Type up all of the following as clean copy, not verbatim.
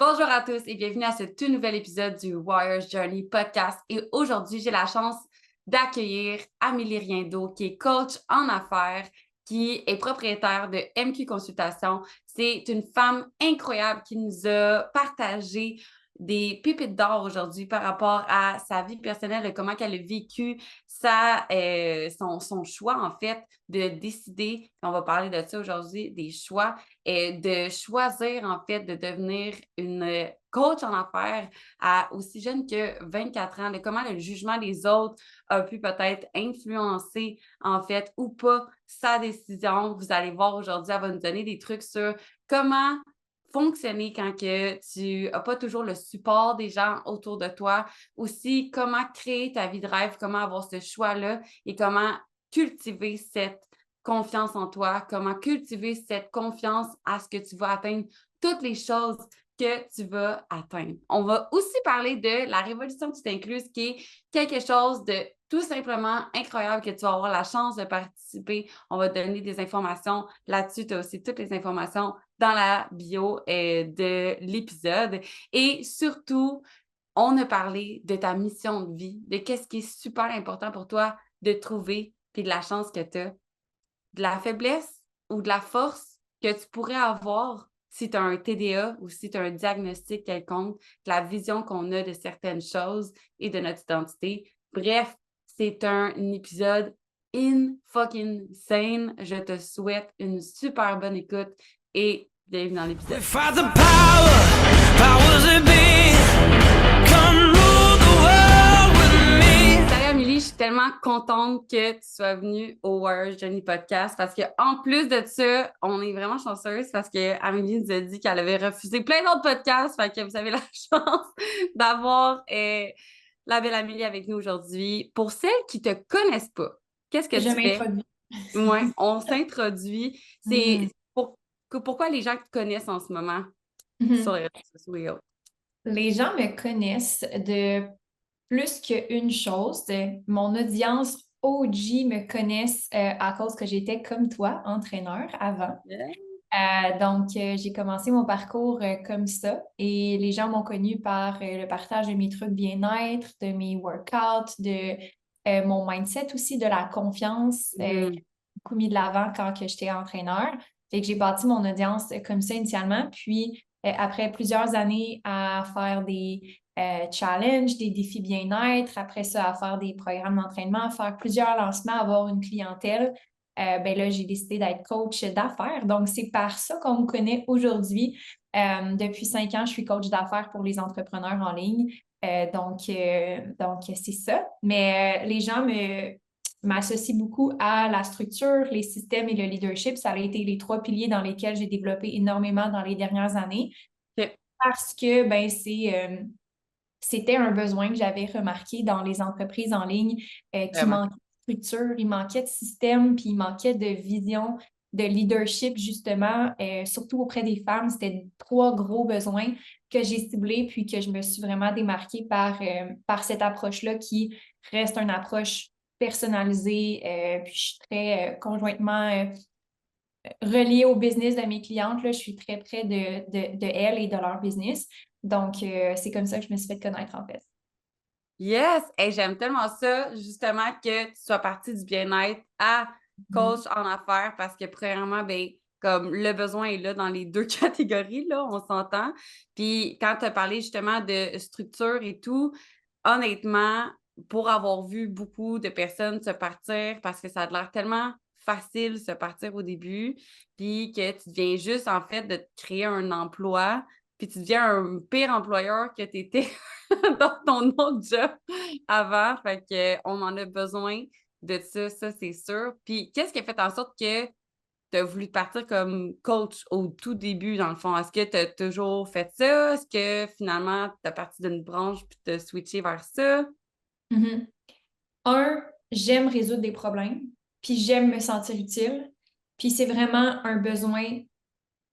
Bonjour à tous et bienvenue à ce tout nouvel épisode du Warriors Journey podcast. Et aujourd'hui, j'ai la chance d'accueillir Amélie Riendo, qui est coach en affaires, qui est propriétaire de MQ Consultation. C'est une femme incroyable qui nous a partagé des pépites d'or aujourd'hui par rapport à sa vie personnelle, de comment elle a vécu son choix, en fait, de décider, on va parler de ça aujourd'hui, des choix, et de choisir, en fait, de devenir une coach en affaires à aussi jeune que 24 ans, de comment le jugement des autres a pu peut-être influencer, en fait, ou pas, sa décision. Vous allez voir aujourd'hui, elle va nous donner des trucs sur comment fonctionner quand que tu n'as pas toujours le support des gens autour de toi. Aussi, comment créer ta vie de rêve, comment avoir ce choix-là et comment cultiver cette confiance en toi, comment cultiver cette confiance à ce que tu vas atteindre toutes les choses que tu vas atteindre. On va aussi parler de la révolution Tu t'inclus, qui est quelque chose de tout simplement incroyable que tu vas avoir la chance de participer. On va te donner des informations là-dessus. Tu as aussi toutes les informations dans la bio de l'épisode. Et surtout, on a parlé de ta mission de vie, de qu'est-ce qui est super important pour toi de trouver, puis de la chance que tu as, de la faiblesse ou de la force que tu pourrais avoir si tu as un TDA ou si tu as un diagnostic quelconque, de la vision qu'on a de certaines choses et de notre identité. Bref, c'est un épisode fucking sane. Je te souhaite une super bonne écoute et bienvenue dans l'épisode. Salut Amélie, je suis tellement contente que tu sois venue au Warriors Journey podcast parce qu'en plus de ça, on est vraiment chanceuse parce qu'Amélie nous a dit qu'elle avait refusé plein d'autres podcasts. Fait que vous avez la chance d'avoir la belle Amélie avec nous aujourd'hui. Pour celles qui ne te connaissent pas, qu'est-ce que Je tu fais? m'introduis. Ouais, on s'introduit. C'est pourquoi les gens te connaissent en ce moment sur les réseaux sociaux et autres. Les gens me connaissent de plus qu'une chose. Mon audience OG me connaissent à cause que j'étais comme toi, entraîneur avant. Donc, j'ai commencé mon parcours comme ça et les gens m'ont connu par le partage de mes trucs bien-être, de mes workouts, de mon mindset aussi, de la confiance qui a beaucoup mis de l'avant quand que j'étais entraîneur. Fait que j'ai bâti mon audience comme ça initialement. Puis, après plusieurs années à faire des challenges, des défis bien-être, après ça, à faire des programmes d'entraînement, à faire plusieurs lancements, avoir une clientèle. Ben là, j'ai décidé d'être coach d'affaires. Donc, c'est par ça qu'on me connaît aujourd'hui. Depuis 5 ans, je suis coach d'affaires pour les entrepreneurs en ligne. Donc, c'est ça. Mais les gens m'associent beaucoup à la structure, les systèmes et le leadership. Ça a été les 3 piliers dans lesquels j'ai développé énormément dans les dernières années. OK. Parce que c'était un besoin que j'avais remarqué dans les entreprises en ligne qui Vraiment. manquait de structure, il manquait de système, puis il manquait de vision, de leadership, justement, surtout auprès des femmes. C'était 3 gros besoins que j'ai ciblés, puis que je me suis vraiment démarquée par cette approche-là qui reste une approche personnalisée. Puis je suis très conjointement reliée au business de mes clientes. Là, je suis très près de elles et de leur business. Donc, c'est comme ça que je me suis fait connaître, en fait. Yes! Hey, j'aime tellement ça, justement, que tu sois partie du bien-être à coach en affaires parce que, premièrement, ben, comme le besoin est là dans les deux catégories, là, on s'entend. Puis, quand tu as parlé justement de structure et tout, honnêtement, pour avoir vu beaucoup de personnes se partir parce que ça a l'air tellement facile se partir au début, puis que tu viens juste, en fait, de te créer un emploi, puis tu deviens un pire employeur que tu étais dans ton autre job avant. Fait que, on en a besoin de ça c'est sûr. Puis, qu'est-ce qui a fait en sorte que tu as voulu partir comme coach au tout début, dans le fond? Est-ce que tu as toujours fait ça? Est-ce que finalement, tu as parti d'une branche puis tu as switché vers ça? Mhm. J'aime résoudre des problèmes, puis j'aime me sentir utile, puis c'est vraiment un besoin,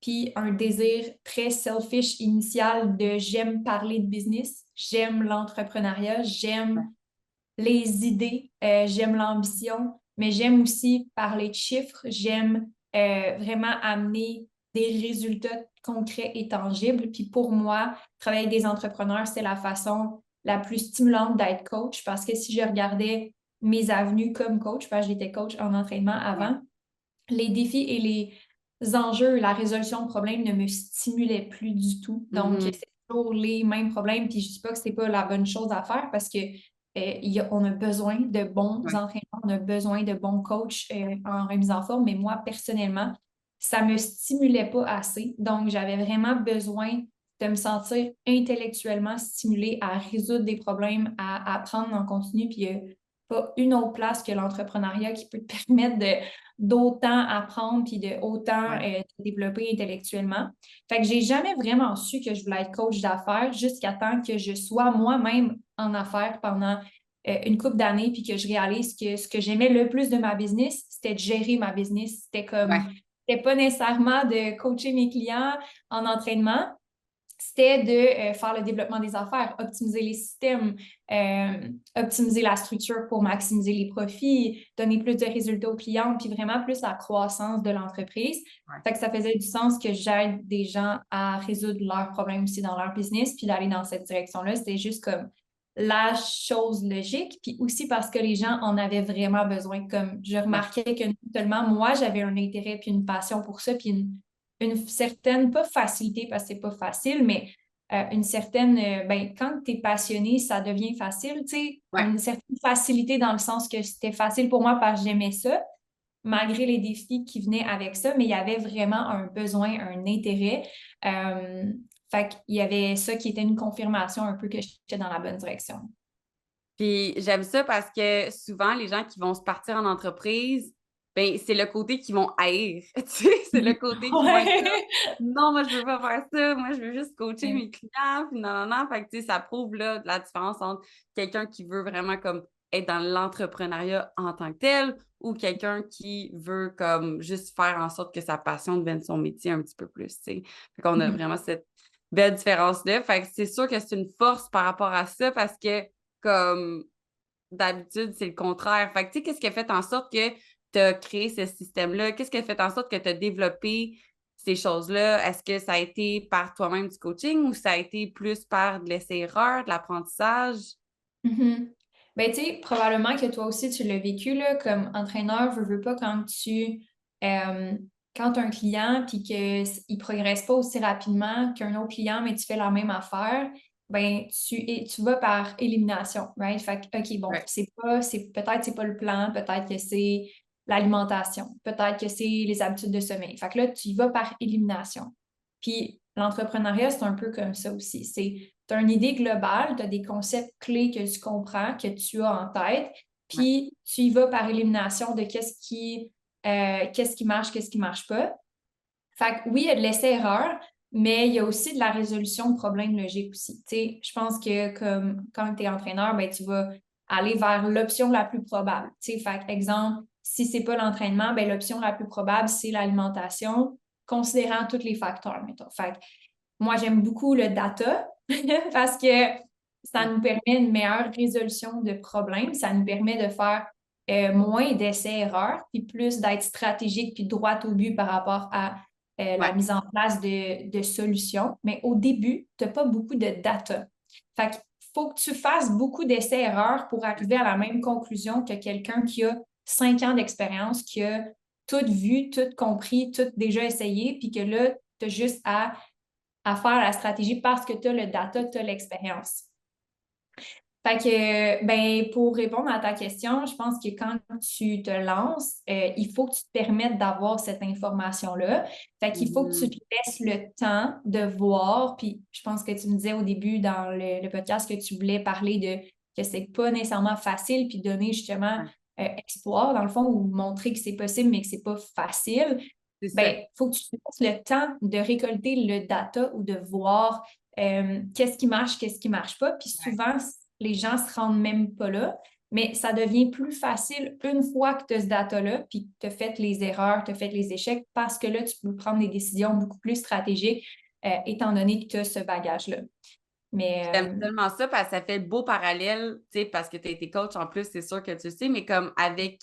puis un désir très selfish initial de j'aime parler de business, j'aime l'entrepreneuriat, j'aime les idées, j'aime l'ambition, mais j'aime aussi parler de chiffres, j'aime vraiment amener des résultats concret et tangible. Puis pour moi, travailler avec des entrepreneurs, c'est la façon la plus stimulante d'être coach parce que si je regardais mes avenues comme coach, parce que j'étais coach en entraînement Ouais. avant, les défis et les enjeux, la résolution de problèmes ne me stimulaient plus du tout. Donc, Mhm. c'est toujours les mêmes problèmes. Puis, je ne dis pas que ce n'est pas la bonne chose à faire parce que on a besoin de bons Ouais. entraîneurs, on a besoin de bons coachs en remise en forme. Mais moi, personnellement, ça ne me stimulait pas assez. Donc, j'avais vraiment besoin de me sentir intellectuellement stimulée à résoudre des problèmes, à apprendre en continu. Puis, pas une autre place que l'entrepreneuriat qui peut te permettre d'autant apprendre puis de autant Ouais. te développer intellectuellement. Fait que j'ai jamais vraiment su que je voulais être coach d'affaires jusqu'à temps que je sois moi-même en affaires pendant une couple d'années puis que je réalise que ce que j'aimais le plus de ma business, c'était de gérer ma business. Ouais. C'était pas nécessairement de coacher mes clients en entraînement, c'était de faire le développement des affaires, optimiser les systèmes, optimiser la structure pour maximiser les profits, donner plus de résultats aux clients, puis vraiment plus la croissance de l'entreprise. Ouais. Fait que ça faisait du sens que j'aide des gens à résoudre leurs problèmes aussi dans leur business, puis d'aller dans cette direction-là. C'était juste comme la chose logique, puis aussi parce que les gens en avaient vraiment besoin. Comme je Ouais. remarquais que non seulement moi, j'avais un intérêt puis une passion pour ça, puis une certaine, pas facilité parce que c'est pas facile, mais une certaine, ben, quand tu es passionné, ça devient facile, tu sais, Ouais. une certaine facilité dans le sens que c'était facile pour moi parce que j'aimais ça, malgré les défis qui venaient avec ça, mais il y avait vraiment un besoin, un intérêt. Euh, Fait qu'il y avait ça qui était une confirmation un peu que j'étais dans la bonne direction. Puis j'aime ça parce que souvent, les gens qui vont se partir en entreprise, ben, c'est le côté qu'ils vont haïr. Tu sais, c'est le côté qui vont être comme Ouais. non, moi, je veux pas faire ça. Moi, je veux juste coacher Ouais. mes clients. Puis non, non, non. Fait que, tu sais, ça prouve là, la différence entre quelqu'un qui veut vraiment comme être dans l'entrepreneuriat en tant que tel ou quelqu'un qui veut comme juste faire en sorte que sa passion devienne son métier un petit peu plus, tu sais. Fait qu'on a vraiment cette belle différence-là. Fait que c'est sûr que c'est une force par rapport à ça parce que comme d'habitude, c'est le contraire. Fait que, tu sais, qu'est-ce qui a fait en sorte que tu as créé ce système-là? Qu'est-ce qui a fait en sorte que tu as développé ces choses-là? Est-ce que ça a été par toi-même du coaching ou ça a été plus par de l'essai-erreur, de l'apprentissage? Mhm. Ben, tu sais, probablement que toi aussi, tu l'as vécu, là, comme entraîneur, veux pas, euh, quand un client, puis qu'il ne progresse pas aussi rapidement qu'un autre client, mais tu fais la même affaire, ben, tu vas par élimination, right? Fait que, OK, bon, Ouais. peut-être c'est pas le plan, peut-être que c'est l'alimentation, peut-être que c'est les habitudes de sommeil. Fait que là, tu y vas par élimination. Puis l'entrepreneuriat, c'est un peu comme ça aussi. Tu as une idée globale, tu as des concepts clés que tu comprends, que tu as en tête, Ouais. puis tu y vas par élimination de qu'est-ce qui marche, qu'est-ce qui marche pas. Fait que oui, il y a de l'essai-erreur, mais il y a aussi de la résolution de problèmes logiques aussi. Tu sais, je pense que comme quand tu es entraîneur, ben, tu vas aller vers l'option la plus probable. Tu sais, fait que, exemple, si c'est pas l'entraînement, ben, l'option la plus probable, c'est l'alimentation, considérant tous les facteurs, mettons. Fait que moi, j'aime beaucoup le data parce que ça Ouais. nous permet une meilleure résolution de problèmes. Ça nous permet de faire moins d'essais-erreurs, puis plus d'être stratégique, puis droit au but par rapport à la Ouais. mise en place de solutions. Mais au début, tu n'as pas beaucoup de data. Fait qu'il faut que tu fasses beaucoup d'essais-erreurs pour arriver à la même conclusion que quelqu'un qui a 5 ans d'expérience, qui a tout vu, tout compris, tout déjà essayé, puis que là, tu as juste à faire la stratégie parce que tu as le data, tu as l'expérience. Fait que, ben, pour répondre à ta question, je pense que quand tu te lances, il faut que tu te permettes d'avoir cette information-là. Fait qu'il faut que tu Mhm. te laisses le temps de voir. Puis, je pense que tu me disais au début dans le podcast que tu voulais parler de que c'est pas nécessairement facile, puis donner justement Ouais. espoir, dans le fond, ou montrer que c'est possible, mais que c'est pas facile. C'est ça. Ben, il faut que tu te laisses le temps de récolter le data ou de voir qu'est-ce qui marche, qu'est-ce qui marche pas. Puis Ouais. souvent, les gens se rendent même pas là, mais ça devient plus facile une fois que tu as ce data-là, puis que tu as fait les erreurs, tu as fait les échecs, parce que là, tu peux prendre des décisions beaucoup plus stratégiques, étant donné que tu as ce bagage-là. Mais J'aime tellement ça parce que ça fait le beau parallèle, tu sais, parce que tu as été coach en plus, c'est sûr que tu le sais, mais comme avec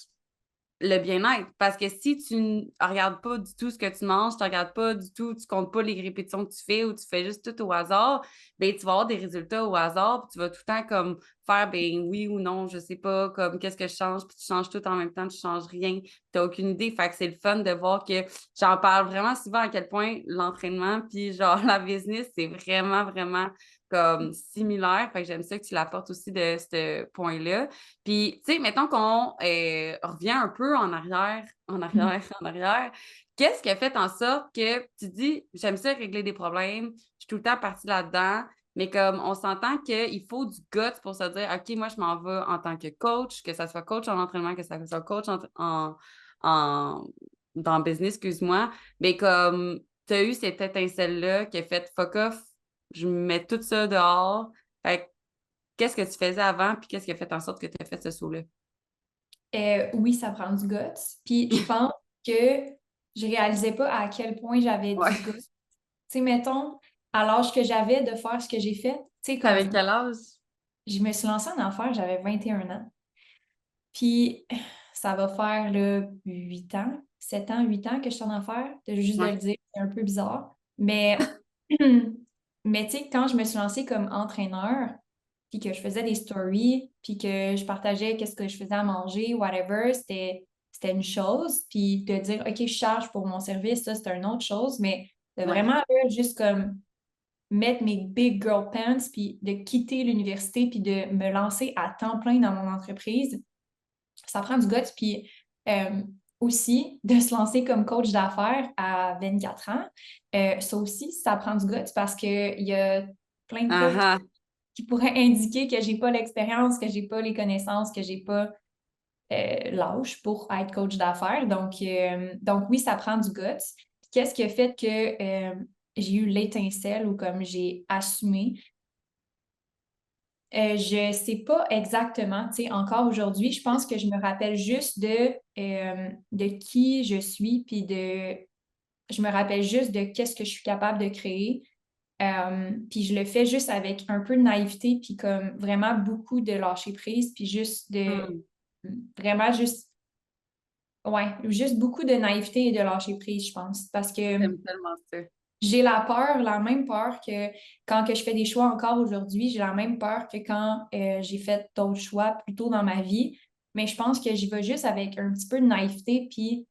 le bien-être. Parce que si tu ne regardes pas du tout ce que tu manges, tu ne regardes pas du tout, tu comptes pas les répétitions que tu fais ou tu fais juste tout au hasard, ben tu vas avoir des résultats au hasard, puis tu vas tout le temps comme faire ben oui ou non, je sais pas, comme qu'est-ce que je change, puis tu changes tout en même temps, tu changes rien, tu n'as aucune idée. Fait que c'est le fun de voir que j'en parle vraiment souvent à quel point l'entraînement, puis genre la business, c'est vraiment, vraiment comme similaire. Fait que j'aime ça que tu l'apportes aussi de ce point-là. Puis, tu sais, mettons qu'on revient un peu en arrière. Qu'est-ce qui a fait en sorte que tu dis, j'aime ça régler des problèmes, je suis tout le temps partie là-dedans, mais comme on s'entend qu'il faut du guts pour se dire, OK, moi, je m'en vais en tant que coach, que ça soit coach en entraînement, que ça soit coach en- dans le business, excuse-moi, mais comme tu as eu cette étincelle-là qui a fait fuck off, je mets tout ça dehors. Fait que qu'est-ce que tu faisais avant, puis qu'est-ce qui a fait en sorte que tu as fait ce saut-là? Oui, ça prend du guts. Puis je pense que je réalisais pas à quel point j'avais du Ouais. guts. Tu sais, mettons, à l'âge que j'avais de faire ce que j'ai fait, tu sais, Avec comme quel âge? je me suis lancée en affaires, j'avais 21 ans. Puis ça va faire là, 8 ans, 7 ans, 8 ans que je suis en affaires. Juste de Ouais. le dire, c'est un peu bizarre. Mais, mais tu sais, quand je me suis lancée comme entraîneur, puis que je faisais des stories, puis que je partageais qu'est-ce que je faisais à manger, whatever, c'était une chose. Puis de dire, OK, je charge pour mon service, ça, c'est une autre chose. Mais de Ouais. vraiment, là, juste comme mettre mes big girl pants, puis de quitter l'université, puis de me lancer à temps plein dans mon entreprise, ça prend du guts. Puis aussi, de se lancer comme coach d'affaires à 24 ans, ça aussi, ça prend du guts parce qu'il y a plein de Ah trucs ah. qui pourraient indiquer que j'ai pas l'expérience, que j'ai pas les connaissances, que j'ai pas l'âge pour être coach d'affaires. Donc oui, ça prend du guts. Qu'est-ce qui a fait que j'ai eu l'étincelle ou comme j'ai assumé? Je sais pas exactement, tu sais, encore aujourd'hui, je pense que je me rappelle juste de qui je suis, puis je me rappelle juste de qu'est-ce que je suis capable de créer. Puis je le fais juste avec un peu de naïveté, puis comme vraiment beaucoup de lâcher prise, puis juste Hmm. vraiment juste, ouais, juste beaucoup de naïveté et de lâcher prise, je pense. Parce que J'aime tellement ça. j'ai la peur, la même peur que quand que je fais des choix encore aujourd'hui, j'ai la même peur que quand j'ai fait d'autres choix plus tôt dans ma vie. Mais je pense que j'y vais juste avec un petit peu de naïveté, puis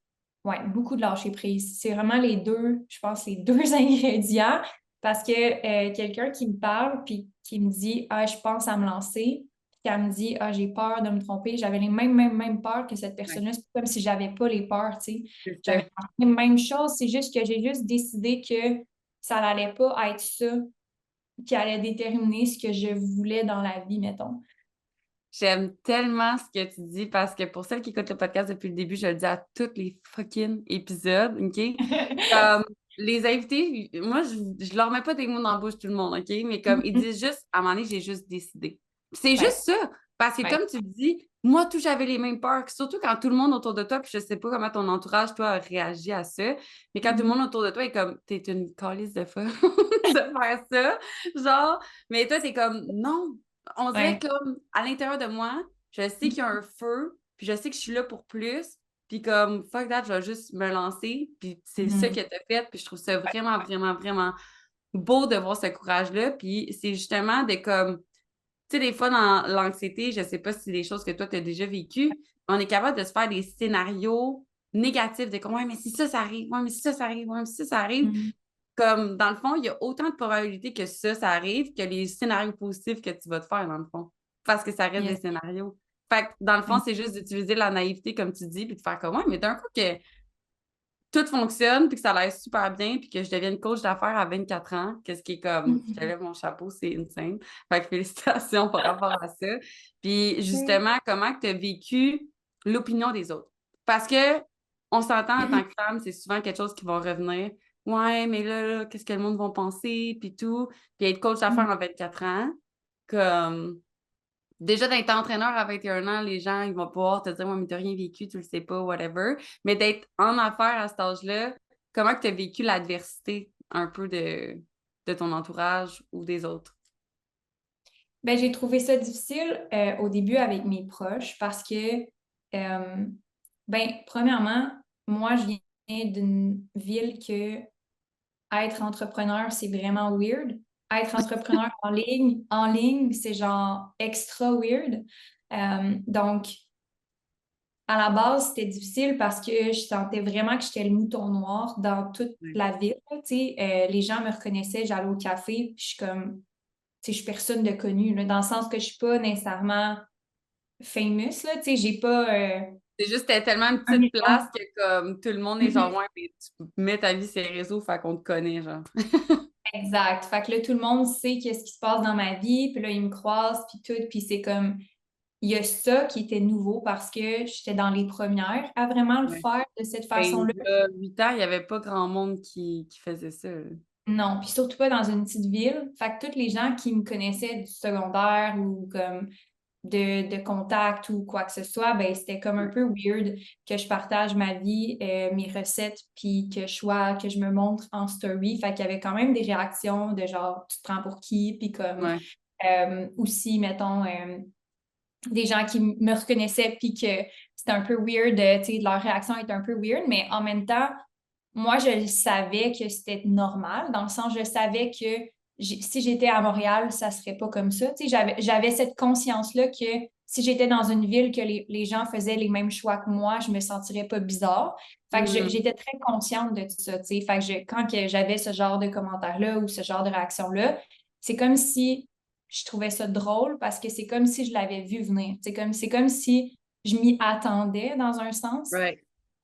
ouais, beaucoup de lâcher prise. C'est vraiment les deux, je pense, les deux ingrédients. Parce que quelqu'un qui me parle, puis qui me dit, ah, je pense à me lancer, puis qu'elle me dit, ah, j'ai peur de me tromper, j'avais les mêmes peurs que cette Ouais, personne-là. C'est comme si j'avais pas les peurs, tu sais. c'est J'avais ça. la même chose, c'est juste que j'ai juste décidé que ça n'allait pas être ça qui allait déterminer ce que je voulais dans la vie, mettons. J'aime tellement ce que tu dis parce que pour celles qui écoutent le podcast depuis le début, je le dis à tous les fucking épisodes, OK? Comme les invités, moi, je leur mets pas des mots dans la bouche tout le monde, OK? Mais comme ils disent juste, à un moment donné, j'ai juste décidé. C'est Ouais, juste ça. Parce que ouais. comme tu le dis, moi, tout, j'avais les mêmes peurs. Surtout quand tout le monde autour de toi, puis je sais pas comment ton entourage, toi, a réagi à ça, mais quand tout le Mhm. monde autour de toi est comme, t'es une calice de fun de faire ça, genre, mais toi, t'es comme, non. On dirait Ouais. comme à l'intérieur de moi, je sais qu'il y a un feu, puis je sais que je suis là pour plus, puis comme fuck that, je vais juste me lancer, puis c'est ça que Mhm. t'as fait, puis je trouve ça vraiment, vraiment, vraiment beau de voir ce courage-là, puis c'est justement de comme, tu sais, des fois dans l'anxiété, je sais pas si c'est des choses que toi t'as déjà vécues, on est capable de se faire des scénarios négatifs, de comme, ouais, mais si ça, ça arrive, ouais, mais si ça arrive, ouais, mais si ça arrive, Mhm. comme, dans le fond, il y a autant de probabilités que ça arrive que les scénarios positifs que tu vas te faire, dans le fond. Parce que ça reste des Yes. scénarios. Fait que, dans le fond, c'est juste d'utiliser la naïveté, comme tu dis, puis de faire comme, ouais, mais d'un coup que tout fonctionne, puis que ça a l'air super bien, puis que je devienne coach d'affaires à 24 ans, qu'est-ce qui est comme, je te Mhm. lève mon chapeau, c'est insane. Fait que félicitations par rapport à ça. Puis, justement, comment tu as vécu l'opinion des autres? Parce que, on s'entend en tant que femme, c'est souvent quelque chose qui va revenir. Ouais, mais là, qu'est-ce que le monde va penser, puis tout. Puis être coach d'affaires à 24 ans, comme, déjà, d'être entraîneur à 21 ans, les gens, ils vont pouvoir te dire, moi, mais t'as rien vécu, tu le sais pas, whatever. Mais d'être en affaires à cet âge-là, comment tu as vécu l'adversité un peu de ton entourage ou des autres? Ben, j'ai trouvé ça difficile au début avec mes proches parce que Ben, premièrement, moi, je viens d'une ville que être entrepreneur, c'est vraiment weird. Être entrepreneur en ligne, c'est genre extra weird. Donc, à la base, c'était difficile parce que je sentais vraiment que j'étais le mouton noir dans toute Ouais. la ville. Tu sais, les gens me reconnaissaient, j'allais au café, puis je suis comme, tu sais, je suis personne de connu, là, dans le sens que je suis pas nécessairement famous, là, tu sais, j'ai pas C'est juste, c'était tellement une un petite place million. que comme tout le monde est genre, ouais, mais tu mets ta vie sur les réseaux, fait qu'on te connaît, genre. Exact. Fait que là, tout le monde sait qu'est-ce qui se passe dans ma vie, puis là, ils me croisent, puis tout, puis c'est comme, il y a ça qui était nouveau parce que j'étais dans les premières à vraiment le Ouais. faire de cette Ben, façon-là. là, 8 ans, il n'y avait pas grand monde qui faisait ça, là. Non, puis surtout pas dans une petite ville. Fait que tous les gens qui me connaissaient du secondaire ou comme de contact ou quoi que ce soit, ben c'était comme un peu weird que je partage ma vie, mes recettes, puis que je me montre en story. Fait qu'il y avait quand même des réactions de genre, tu te prends pour qui? Puis comme Ouais. aussi, mettons, des gens qui me reconnaissaient, puis que c'était un peu weird, tu sais, leur réaction était un peu weird, mais en même temps, moi, je savais que c'était normal, dans le sens, je savais que si j'étais à Montréal, ça serait pas comme ça. Tu sais, j'avais cette conscience-là que si j'étais dans une ville que les gens faisaient les mêmes choix que moi, je me sentirais pas bizarre. Fait que Mhm. j'étais très consciente de tout ça, tu sais. Fait que quand que j'avais ce genre de commentaires-là ou ce genre de réaction-là, c'est comme si je trouvais ça drôle parce que c'est comme si je l'avais vu venir. C'est comme si je m'y attendais dans un sens. Right.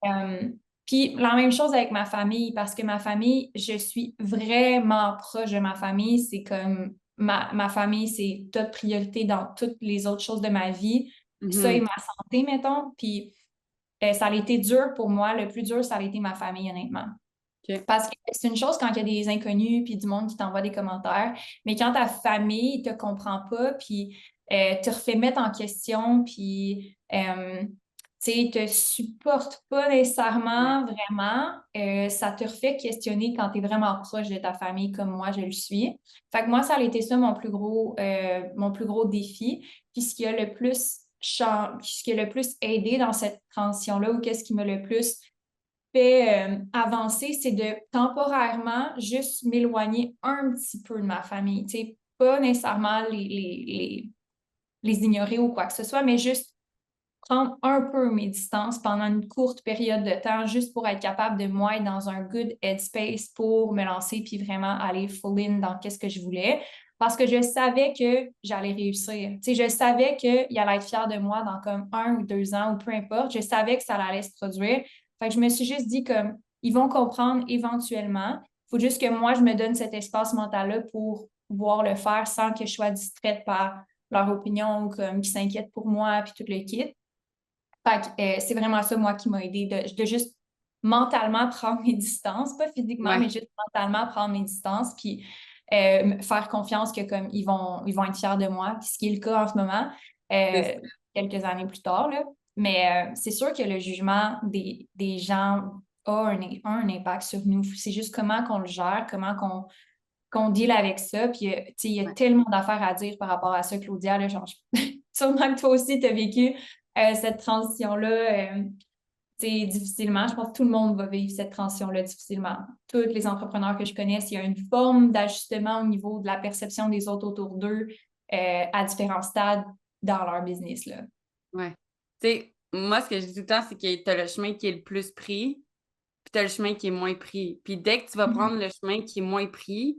Euh, Puis la même chose avec ma famille, parce que ma famille, je suis vraiment proche de ma famille. C'est comme ma famille, c'est top priorité dans toutes les autres choses de ma vie. Ça et Mhm. ma santé, mettons. Puis ça a été dur pour moi. Le plus dur, ça a été ma famille, honnêtement. OK. Parce que c'est une chose quand il y a des inconnus puis du monde qui t'envoie des commentaires, mais quand ta famille te comprend pas puis te refait mettre en question puis tu sais, te supporte pas Ouais. nécessairement vraiment, ça te refait questionner quand tu es vraiment proche de ta famille comme moi je le suis. Fait que moi, ça a été ça mon plus gros défi. Puis ce qui a le plus ce qui a le plus aidé dans cette transition-là ou qu'est-ce qui m'a le plus fait avancer, c'est de temporairement juste m'éloigner un petit peu de ma famille. Tu sais, pas nécessairement les ignorer ou quoi que ce soit, mais juste prendre un peu mes distances pendant une courte période de temps, juste pour être capable de moi être dans un good headspace pour me lancer puis vraiment aller full in dans qu'est-ce que je voulais. Parce que je savais que j'allais réussir. Tu sais, je savais qu'il allait être fier de moi dans comme 1 ou 2 ans ou peu importe. Je savais que ça allait se produire. Fait que je me suis juste dit comme, ils vont comprendre éventuellement. Il faut juste que moi, je me donne cet espace mental-là pour pouvoir le faire sans que je sois distraite par leur opinion ou comme qui s'inquiètent pour moi puis tout le kit. Fait que, c'est vraiment ça, moi, qui m'a aidé de juste mentalement prendre mes distances, pas physiquement, mais Ouais. juste mentalement prendre mes distances, puis me faire confiance que comme ils vont être fiers de moi, puis ce qui est le cas en ce moment, C'est euh, ça. quelques années plus tard, là. Mais c'est sûr que le jugement des gens a un impact sur nous. C'est juste comment qu'on le gère, comment qu'on deal avec ça. Puis, tu sais, il y a Ouais. tellement d'affaires à dire par rapport à ça, Claudia. Là, genre, sûrement que toi aussi, tu as vécu cette transition-là tu sais, difficilement. Je pense que tout le monde va vivre cette transition-là difficilement. Tous les entrepreneurs que je connais, il y a une forme d'ajustement au niveau de la perception des autres autour d'eux à différents stades dans leur business, là. Ouais. Tu sais, moi, ce que je dis tout le temps, c'est que tu as le chemin qui est le plus pris, puis tu as le chemin qui est moins pris. Puis dès que tu vas Mhm. prendre le chemin qui est moins pris,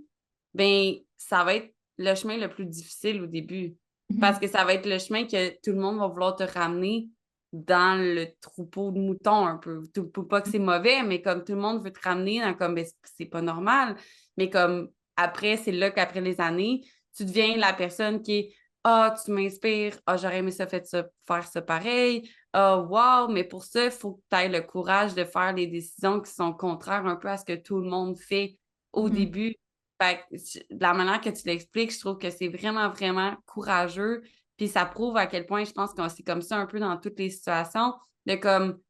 ben ça va être le chemin le plus difficile au début. Parce Mhm. que ça va être le chemin que tout le monde va vouloir te ramener dans le troupeau de moutons un peu. Pas que c'est mauvais, mais comme tout le monde veut te ramener dans comme ben, c'est pas normal. Mais comme après, c'est là qu'après les années, tu deviens la personne qui est ah, tu m'inspires, ah, j'aurais aimé ça, faire ça pareil. Ah, wow, mais pour ça, il faut que tu aies le courage de faire des décisions qui sont contraires un peu à ce que tout le monde fait au Mhm. début. Fait que, de la manière que tu l'expliques, je trouve que c'est vraiment, vraiment courageux. Puis ça prouve à quel point je pense que c'est comme ça un peu dans toutes les situations. De comme,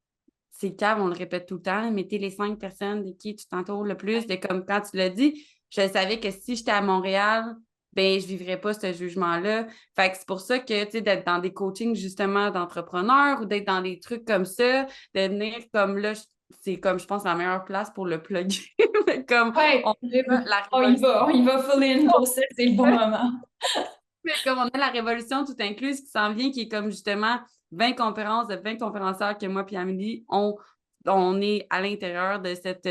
c'est cave, on le répète tout le temps, mettez les 5 personnes de qui tu t'entoures le plus. De comme quand tu l'as dit, je savais que si j'étais à Montréal, ben je vivrais pas ce jugement-là. Fait que c'est pour ça que, tu sais, d'être dans des coachings, justement, d'entrepreneurs ou d'être dans des trucs comme ça, de venir comme là, c'est comme, je pense, la meilleure place pour le plugger. Mais comme, Ouais, on a la on y va full in pour ça, c'est le bon moment. mais comme on a la révolution tout incluse qui s'en vient, qui est comme justement 20 conférences de 20 conférencières que moi et Amélie, on est à l'intérieur de cette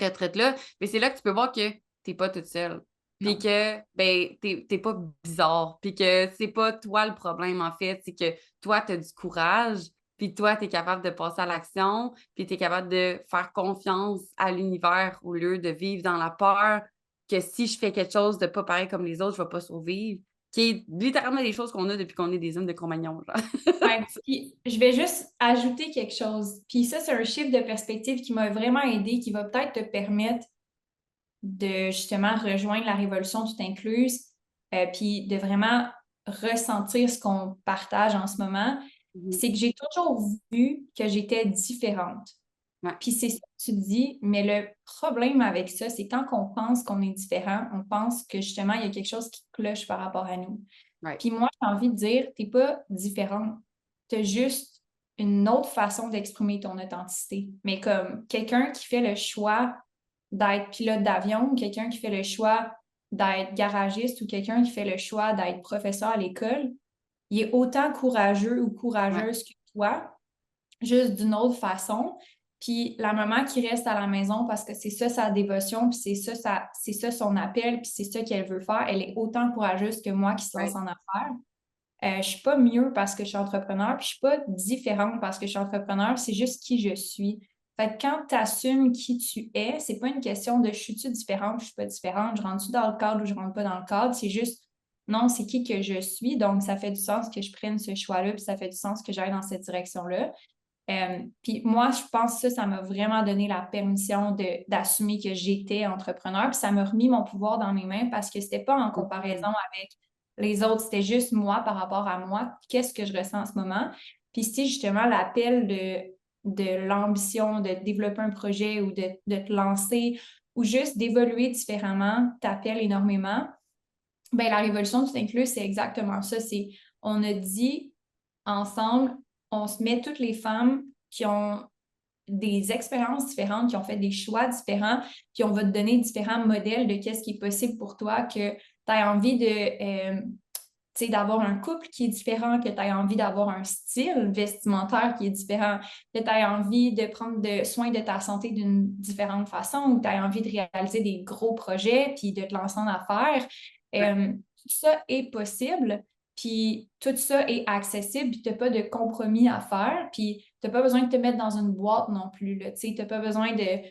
retraite-là. Mais c'est là que tu peux voir que t'es pas toute seule. Puis Non. que ben, t'es pas bizarre. Puis que c'est pas toi le problème, en fait. C'est que toi, tu as du courage. Puis toi, tu es capable de passer à l'action. Puis tu es capable de faire confiance à l'univers au lieu de vivre dans la peur que si je fais quelque chose de pas pareil comme les autres, je vais pas survivre. Qui est littéralement des choses qu'on a depuis qu'on est des hommes de Cro-Magnon, genre. Ouais. Puis je vais juste ajouter quelque chose. Puis ça, c'est un chiffre de perspective qui m'a vraiment aidé, qui va peut-être te permettre de justement rejoindre la révolution tout incluse, puis de vraiment ressentir ce qu'on partage en ce moment. Mhm. C'est que j'ai toujours vu que j'étais différente. Ouais, Puis c'est ça que tu dis, mais le problème avec ça, c'est quand on pense qu'on est différent, on pense que justement, il y a quelque chose qui cloche par rapport à nous. ouais. Puis moi, j'ai envie de dire, t'es pas différente. T'as juste une autre façon d'exprimer ton authenticité. Mais comme quelqu'un qui fait le choix d'être pilote d'avion, ou quelqu'un qui fait le choix d'être garagiste, ou quelqu'un qui fait le choix d'être professeur à l'école, il est autant courageux ou Ouais. courageuse que toi, juste d'une autre façon. Puis la maman qui reste à la maison parce que c'est ça sa dévotion, puis c'est ça son appel, puis c'est ça qu'elle veut faire, elle est autant courageuse que moi qui se lance Ouais. en affaires. Je suis pas mieux parce que je suis entrepreneur, puis je suis pas différente parce que je suis entrepreneur, c'est juste qui je suis. Fait que quand tu assumes qui tu es, c'est pas une question de je suis-tu différente, je suis pas différente, je rentre-tu dans le cadre ou je rentre pas dans le cadre, c'est juste non, c'est qui que je suis, donc ça fait du sens que je prenne ce choix-là, puis ça fait du sens que j'aille dans cette direction-là. Puis moi, je pense que ça m'a vraiment donné la permission d'assumer que j'étais entrepreneur, puis ça m'a remis mon pouvoir dans mes mains parce que c'était pas en comparaison Mhm. avec les autres, c'était juste moi par rapport à moi, qu'est-ce que je ressens en ce moment. Puis si justement l'appel de l'ambition de développer un projet ou de te lancer ou juste d'évoluer différemment t'appelle énormément, ben la révolution tout inclus, c'est exactement ça. C'est on a dit ensemble, on se met toutes les femmes qui ont des expériences différentes, qui ont fait des choix différents, puis on va te donner différents modèles de qu'est-ce qui est possible pour toi, que tu as envie de, tu sais, d'avoir un couple qui est différent, que tu as envie d'avoir un style vestimentaire qui est différent, que tu as envie de prendre soin de ta santé d'une différente façon, ou tu as envie de réaliser des gros projets, puis de te lancer en affaires. Ouais. Tout ça est possible, puis tout ça est accessible, puis tu n'as pas de compromis à faire, puis tu n'as pas besoin de te mettre dans une boîte non plus, là, tu sais, tu n'as pas besoin de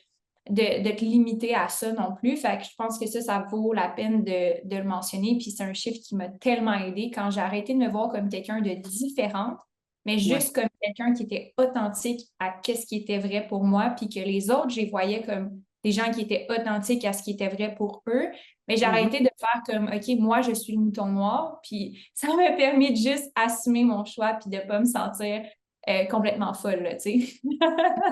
te limiter à ça non plus. Fait que je pense que ça vaut la peine de le mentionner. Puis c'est un chiffre qui m'a tellement aidé quand j'ai arrêté de me voir comme quelqu'un de différente, mais Ouais. juste comme quelqu'un qui était authentique à ce qui était vrai pour moi, puis que les autres, je les voyais comme des gens qui étaient authentiques à ce qui était vrai pour eux. Mais j'ai Mhm. arrêté de faire comme, OK, moi, je suis le mouton noir. Puis ça m'a permis de juste assumer mon choix, puis de ne pas me sentir complètement folle, là, tu sais.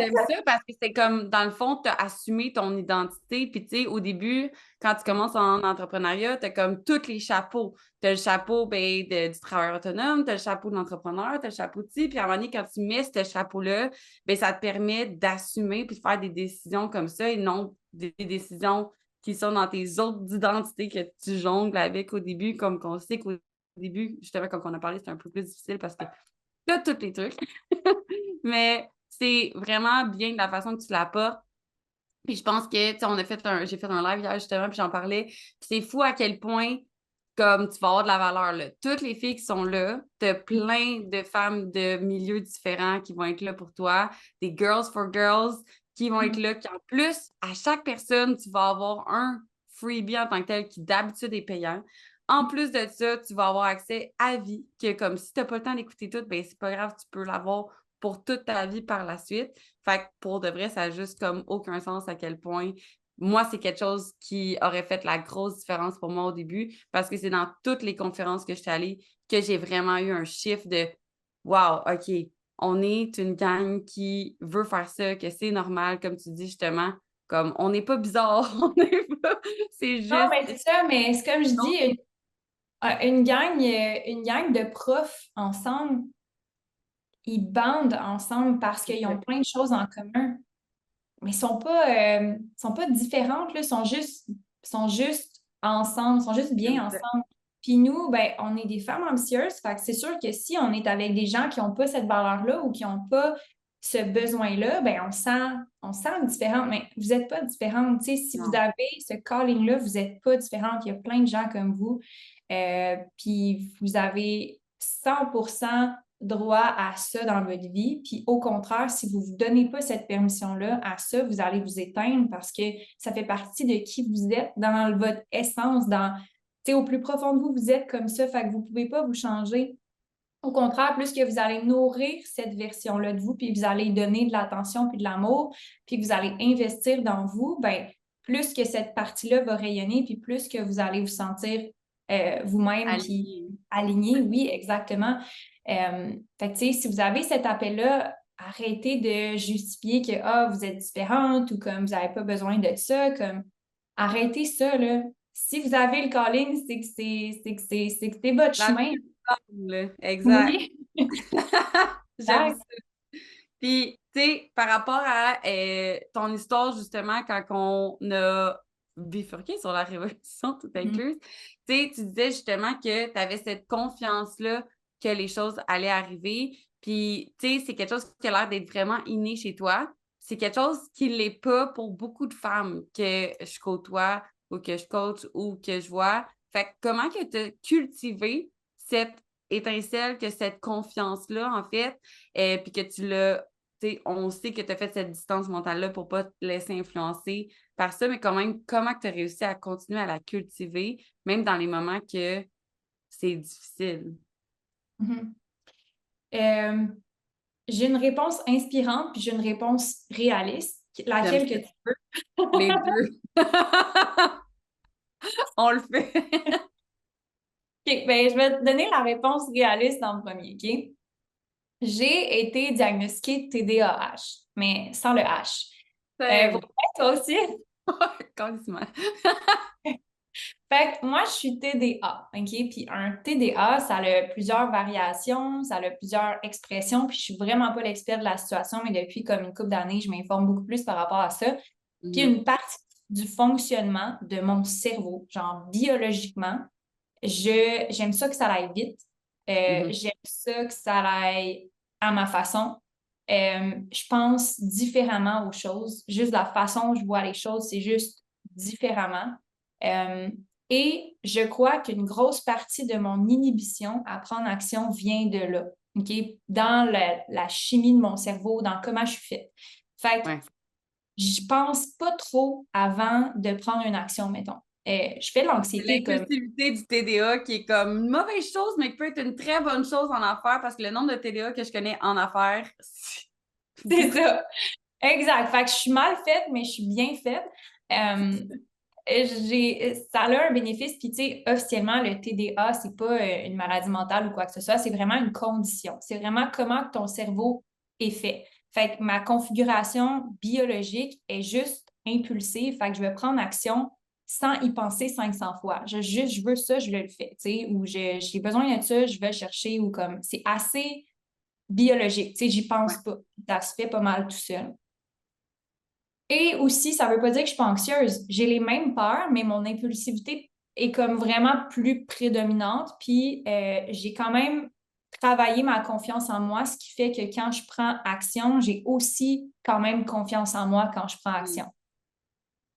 J'aime ça parce que c'est comme, dans le fond, tu as assumé ton identité. Puis, tu sais, au début, quand tu commences en entrepreneuriat, tu as comme tous les chapeaux. Tu as le chapeau ben, du travailleur autonome, tu as le chapeau de l'entrepreneur, tu as le chapeau de ci. Puis, à un moment donné, quand tu mets ce chapeau-là, ben, ça te permet d'assumer puis de faire des décisions comme ça et non des décisions qui sont dans tes autres identités que tu jongles avec au début, comme qu'on sait qu'au début, justement, comme on a parlé, c'est un peu plus difficile parce que tu as tous les trucs. Mais c'est vraiment bien de la façon que tu l'apportes. Puis je pense que, tu sais, j'ai fait un live hier justement, puis j'en parlais. Puis c'est fou à quel point, comme tu vas avoir de la valeur, là. Toutes les filles qui sont là, t'as plein de femmes de milieux différents qui vont être là pour toi, des girls for girls qui vont être là, qui en plus, à chaque personne, tu vas avoir un freebie en tant que tel qui d'habitude est payant. En plus de ça, tu vas avoir accès à vie, que comme si tu n'as pas le temps d'écouter tout, ben c'est pas grave, tu peux l'avoir pour toute ta vie par la suite. Fait que pour de vrai, ça n'a juste comme aucun sens à quel point moi, c'est quelque chose qui aurait fait la grosse différence pour moi au début parce que c'est dans toutes les conférences que je suis allée que j'ai vraiment eu un chiffre de wow, OK, on est une gang qui veut faire ça, que c'est normal, comme tu dis justement, Comme, on n'est pas bizarre, on n'est pas... C'est Non, juste... mais c'est ça, mais c'est comme je Non, dis, une gang de profs ensemble, ils bandent ensemble parce c'est qu'ils ça. ont plein de choses en commun. Mais sont pas différentes, là, sont juste ensemble, sont juste bien Exact. ensemble. Puis nous, ben, on est des femmes ambitieuses, fait que c'est sûr que si on est avec des gens qui n'ont pas cette valeur-là ou qui n'ont pas ce besoin-là, ben, on se sent différente, mais vous n'êtes pas différente. Tu sais, si vous Non. avez ce calling-là, vous n'êtes pas différente. Il y a plein de gens comme vous. Puis vous avez 100% droit à ça dans votre vie. Puis au contraire, si vous ne vous donnez pas cette permission-là à ça, vous allez vous éteindre parce que ça fait partie de qui vous êtes dans votre essence, au plus profond de vous, vous êtes comme ça, fait que vous ne pouvez pas vous changer. Au contraire, plus que vous allez nourrir cette version-là de vous, puis vous allez donner de l'attention puis de l'amour, puis que vous allez investir dans vous, ben plus que cette partie-là va rayonner, puis plus que vous allez vous sentir vous-même puis Aligné. aligné. Oui, exactement. Fait que, tu sais, si vous avez cet appel-là, arrêtez de justifier que vous êtes différente ou comme vous n'avez pas besoin de ça, comme arrêtez ça, là. Si vous avez le calling, c'est que c'est votre La chemin. plus grande, là. Exact. Oui. J'aime Exact. ça. Puis, tu sais, par rapport à ton histoire, justement, quand on a bifurqué sur la révolution tout Mhm. incluse, tu sais, tu disais justement que tu avais cette confiance-là que les choses allaient arriver. Puis, tu sais, c'est quelque chose qui a l'air d'être vraiment inné chez toi. C'est quelque chose qui ne l'est pas pour beaucoup de femmes que je côtoie ou que je coach ou que je vois. Fait que comment que tu as cultivé cette étincelle, que cette confiance-là, en fait, puis que tu l'as, tu sais, on sait que tu as fait cette distance mentale-là pour pas te laisser influencer par ça, mais quand même, comment tu as réussi à continuer à la cultiver, même dans les moments que c'est difficile? Mhm. Euh, j'ai une réponse inspirante, puis j'ai une réponse réaliste. J'aime Laquelle que ça. tu veux? Les deux. On le fait. OK, ben, je vais te donner la réponse réaliste en premier, OK? J'ai été diagnostiquée TDAH, mais sans le H. Pour Same. vrai, toi aussi? Calissement. Fait que moi, je suis TDA, OK? Puis un TDA, ça a plusieurs variations, ça a plusieurs expressions, puis je suis vraiment pas l'expert de la situation, mais depuis comme une couple d'années, je m'informe beaucoup plus par rapport à ça. Puis Mhm. une partie du fonctionnement de mon cerveau, genre biologiquement, j'aime ça que ça aille vite. Mhm. J'aime ça que ça aille à ma façon. Je pense différemment aux choses. Juste la façon dont je vois les choses, c'est juste différemment. Euh, et je crois qu'une grosse partie de mon inhibition à prendre action vient de là, OK? Dans la chimie de mon cerveau, dans comment je suis faite. Fait que Ouais. je pense pas trop avant de prendre une action, mettons. Je fais de C'est l'anxiété comme l'impulsivité du TDA qui est comme une mauvaise chose, mais qui peut être une très bonne chose en affaires parce que le nombre de TDA que je connais en affaires, c'est c'est beaucoup. ça. Exact. Fait que je suis mal faite, mais je suis bien faite. Ça a un bénéfice, puis tu sais, officiellement, le TDA, c'est pas une maladie mentale ou quoi que ce soit, c'est vraiment une condition. C'est vraiment comment ton cerveau est fait. Fait que ma configuration biologique est juste impulsive, fait que je vais prendre action sans y penser 500 fois. Je veux ça, je le fais, tu sais, ou j'ai besoin de ça, je vais chercher, ou comme, c'est assez biologique, tu sais, j'y Ouais. pense pas. Ça se fait pas mal tout seul. Et aussi, ça ne veut pas dire que je suis pas anxieuse. J'ai les mêmes peurs, mais mon impulsivité est comme vraiment plus prédominante. Puis j'ai quand même travaillé ma confiance en moi, ce qui fait que quand je prends action, j'ai aussi quand même confiance en moi quand je prends Mm. action.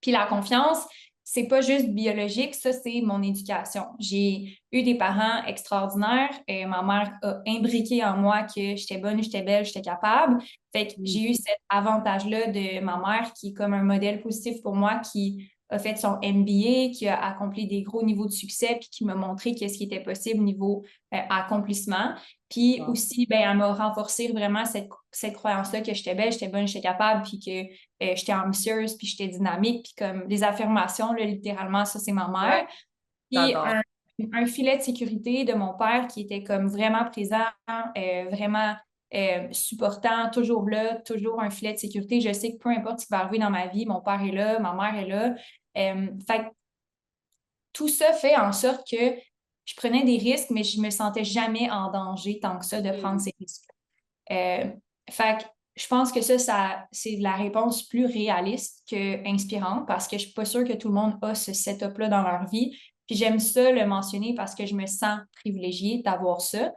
Puis la confiance, c'est pas juste biologique, ça, c'est mon éducation. J'ai eu des parents extraordinaires et ma mère a imbriqué en moi que j'étais bonne, j'étais belle, j'étais capable. Fait que Mm. j'ai eu cet avantage-là de ma mère qui est comme un modèle positif pour moi, qui a fait son MBA, qui a accompli des gros niveaux de succès, puis qui m'a montré qu'est-ce qui était possible niveau accomplissement. Puis Wow. aussi, ben, elle m'a renforcé vraiment cette croyance-là que j'étais belle, j'étais bonne, j'étais capable, puis que j'étais ambitieuse, puis j'étais dynamique, puis comme les affirmations, là, littéralement, ça, c'est ma Ouais, mère. Puis j'adore. un filet de sécurité de mon père qui était comme vraiment présent, vraiment. supportant, toujours là, toujours un filet de sécurité. Je sais que peu importe ce qui va arriver dans ma vie, mon père est là, ma mère est là. Fait que tout ça fait en sorte que je prenais des risques, mais je me sentais jamais en danger tant que ça de prendre ces risques. Fait que je pense que ça c'est la réponse plus réaliste que inspirante parce que je suis pas sûre que tout le monde a ce setup-là dans leur vie. Puis j'aime ça le mentionner parce que je me sens privilégiée d'avoir ça.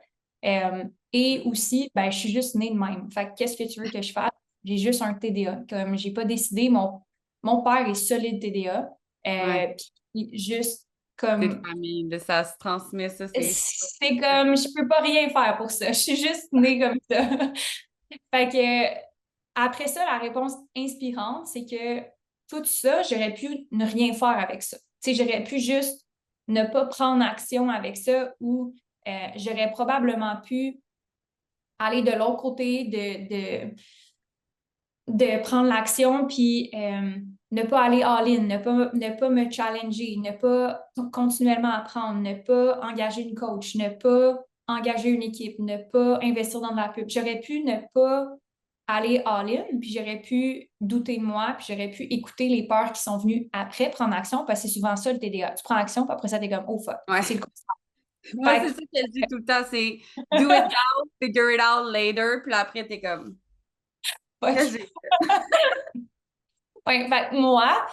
Et aussi, ben, je suis juste née de même. Fait que qu'est-ce que tu veux que je fasse? J'ai juste un TDA. Comme j'ai pas décidé, mon père est solide TDA. Ouais. Puis juste C'est de comme famille, là, ça se transmet, ça, c'est... c'est comme je peux pas rien faire pour ça. Je suis juste née comme ça. Fait que après ça, la réponse inspirante, c'est que tout ça, j'aurais pu ne rien faire avec ça. Tu sais, j'aurais pu juste ne pas prendre action avec ça ou j'aurais probablement pu aller de l'autre côté de prendre l'action puis ne pas aller all-in, ne pas me challenger, ne pas continuellement apprendre, ne pas engager une coach, ne pas engager une équipe, ne pas investir dans de la pub. J'aurais pu ne pas aller all-in, puis j'aurais pu douter de moi, puis j'aurais pu écouter les peurs qui sont venues après prendre action, parce que c'est souvent ça le TDA. Tu prends action, puis après ça, t'es comme, oh fuck, Ouais. c'est le Moi, c'est contraire. ça que je dis tout le temps, c'est do it now, figure it out later, puis après, t'es comme, Fait qu'est-ce que, que j'ai ouais, fait que moi,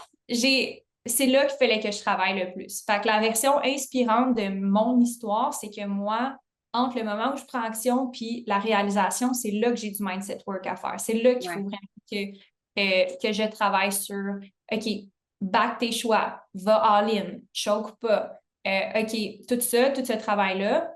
c'est là qu'il fallait que je travaille le plus. Fait que la version inspirante de mon histoire, c'est que moi, entre le moment où je prends action puis la réalisation, c'est là que j'ai du mindset work à faire. C'est là qu'il faut Ouais. vraiment que je travaille sur, OK, back tes choix, va all-in, choke pas. OK, tout ce travail-là,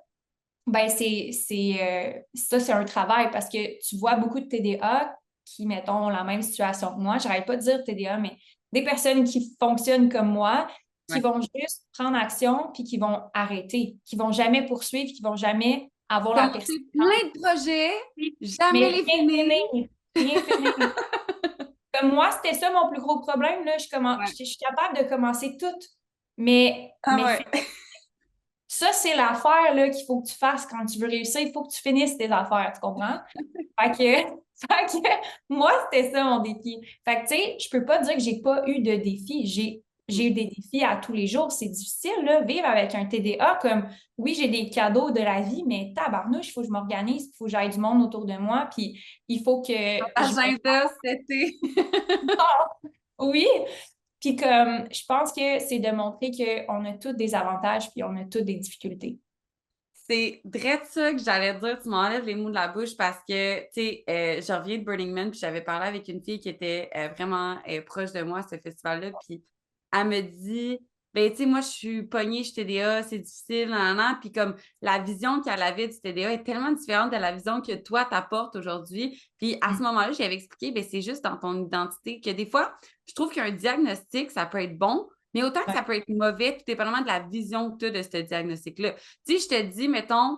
ben ça, c'est un travail parce que tu vois beaucoup de TDA qui, mettons, la même situation que moi. J'arrête pas de dire TDA, mais des personnes qui fonctionnent comme moi, qui Ouais. vont juste prendre action puis qui vont arrêter, qui vont jamais poursuivre, qui vont jamais avoir la Commencer persévérance. plein de projets, jamais Mais les rien finir. finir, rien finir. Comme moi, c'était ça mon plus gros problème, là. Ouais. Je suis capable de commencer tout, mais, Ah mais ouais. ça, c'est l'affaire là, qu'il faut que tu fasses quand tu veux réussir. Il faut que tu finisses tes affaires, tu comprends? Fait que, fait que moi, c'était ça mon défi. Fait que, tu sais, je peux pas dire que j'ai pas eu de défis. J'ai eu des défis à tous les jours. C'est difficile, là, vivre avec un TDA. Comme, oui, j'ai des cadeaux de la vie, mais tabarnouche, il faut que je m'organise, il faut que j'aille du monde autour de moi, puis il faut que je me... Agenda, c'était. Oui, puis comme, je pense que c'est de montrer qu'on a tous des avantages, puis on a tous des difficultés. C'est vrai de ça que j'allais dire, tu m'enlèves les mots de la bouche parce que, tu sais, je reviens de Burning Man, puis j'avais parlé avec une fille qui était vraiment proche de moi à ce festival-là, puis elle me dit, ben, tu sais, moi, je suis pognée, je suis TDA, c'est difficile, nan, nan, nan. Puis comme la vision qu'elle avait du TDA est tellement différente de la vision que toi, t'apportes aujourd'hui. Puis à ce moment-là, j'avais expliqué, ben, c'est juste dans ton identité que des fois, je trouve qu'un diagnostic, ça peut être bon, mais autant que Ouais. ça peut être mauvais, tout dépendamment de la vision que tu as de ce diagnostic-là. Si je te dis, mettons,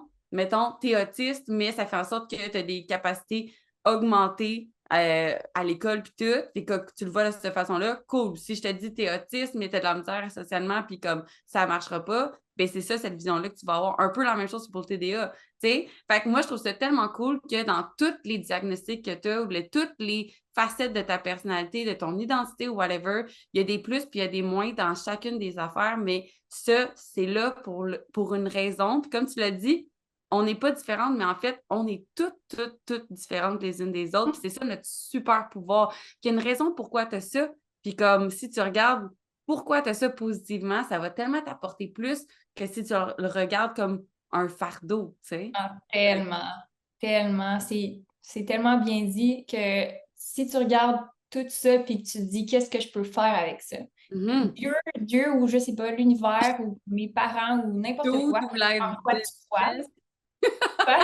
t'es autiste, mais ça fait en sorte que tu as des capacités augmentées à l'école puis tout, puis que tu le vois de cette façon-là, cool. Si je te dis t'es autiste, mais t'as de la misère socialement, puis comme ça marchera pas, ben c'est ça, cette vision-là que tu vas avoir. Un peu la même chose pour le TDA, tu sais. Fait que moi, je trouve ça tellement cool que dans tous les diagnostics que tu as, ou toutes les facettes de ta personnalité, de ton identité ou whatever, il y a des plus puis il y a des moins dans chacune des affaires, mais ça, c'est là pour une raison. Puis comme tu l'as dit, on n'est pas différentes, mais en fait, on est toutes différentes les unes des autres. Puis c'est ça notre super pouvoir. Il y a une raison pourquoi tu as ça. Puis comme si tu regardes pourquoi tu as ça positivement, ça va tellement t'apporter plus que si tu le regardes comme un fardeau, tu sais. Ah, tellement, tellement. C'est tellement bien dit que si tu regardes tout ça puis que tu te dis qu'est-ce que je peux faire avec ça? Mhm. Dieu ou je sais pas, l'univers ou mes parents ou n'importe Dude quoi, ou la en quoi tu crois. dudesse. Quoi?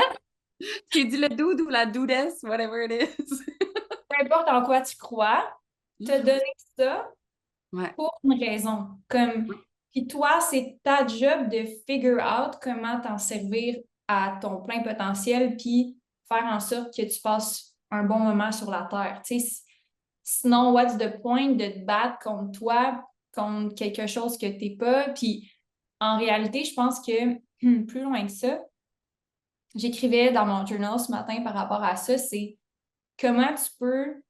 J'ai dit le dude ou la dudesse, whatever it is. Peu importe en quoi tu crois, te donner ça Ouais. pour une raison. Comme, puis toi, c'est ta job de figure out comment t'en servir à ton plein potentiel, puis faire en sorte que tu passes un bon moment sur la Terre. Tu sais, sinon, what's the point de te battre contre toi, contre quelque chose que t'es pas? Puis en réalité, je pense que plus loin que ça, j'écrivais dans mon journal ce matin par rapport à ça, c'est comment tu peux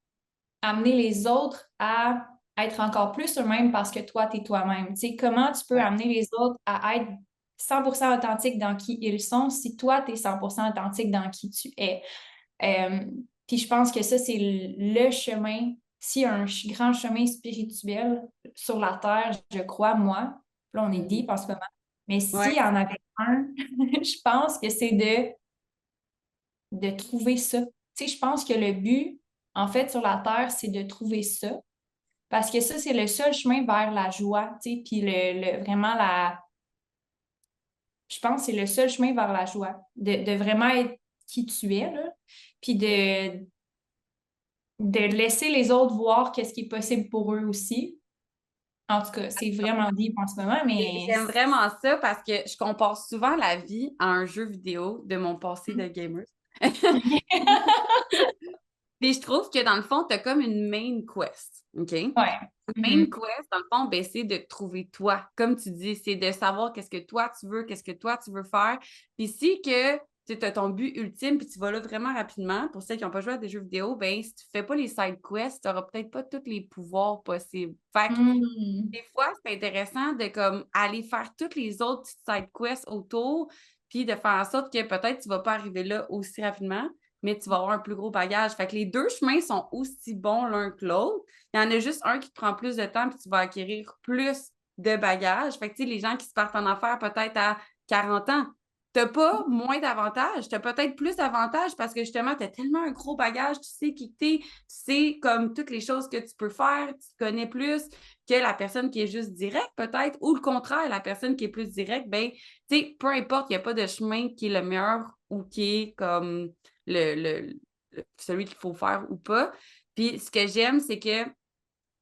amener les autres à être encore plus eux-mêmes parce que toi, tu es toi-même. Tu sais, comment tu peux Ouais. amener les autres à être 100% authentiques dans qui ils sont si toi, tu es 100% authentique dans qui tu es. Euh, Puis je pense que ça, c'est le chemin. S'il y a un grand chemin spirituel sur la Terre, je crois, moi, là, on est Mhm. deep en ce moment, mais Ouais. s'il y en avait un, je pense que c'est de trouver ça. Tu sais, je pense que le but, en fait, sur la Terre, c'est de trouver ça. Parce que ça, c'est le seul chemin vers la joie, tu sais, puis vraiment je pense que c'est le seul chemin vers la joie, de vraiment être qui tu es, là, puis de laisser les autres voir qu'est-ce qui est possible pour eux aussi. En tout cas, c'est vraiment deep en ce moment, mais... J'aime vraiment ça parce que je compare souvent la vie à un jeu vidéo de mon passé de gamer. Puis je trouve que dans le fond, tu as comme une main quest, OK? Ouais. Main Mhm. quest, dans le fond, ben, c'est de trouver toi. Comme tu dis, c'est de savoir qu'est-ce que toi tu veux, qu'est-ce que toi tu veux faire. Puis si que tu as ton but ultime, puis tu vas là vraiment rapidement, pour ceux qui n'ont pas joué à des jeux vidéo, ben si tu fais pas les side quests, tu n'auras peut-être pas tous les pouvoirs possibles. Fait que Mhm. des fois, c'est intéressant de comme aller faire toutes les autres petites side quests autour, puis de faire en sorte que peut-être tu vas pas arriver là aussi rapidement, mais tu vas avoir un plus gros bagage. Fait que les deux chemins sont aussi bons l'un que l'autre. Il y en a juste un qui te prend plus de temps, puis tu vas acquérir plus de bagages. Fait que, tu sais, les gens qui se partent en affaires peut-être à 40 ans, t'as pas moins d'avantages, t'as peut-être plus d'avantages parce que justement, t'as tellement un gros bagage, tu sais qui t'es, tu sais comme toutes les choses que tu peux faire, tu te connais plus que la personne qui est juste directe peut-être, ou le contraire, la personne qui est plus directe, ben, tu sais, peu importe, il n'y a pas de chemin qui est le meilleur ou qui est comme celui qu'il faut faire ou pas. Puis ce que j'aime, c'est que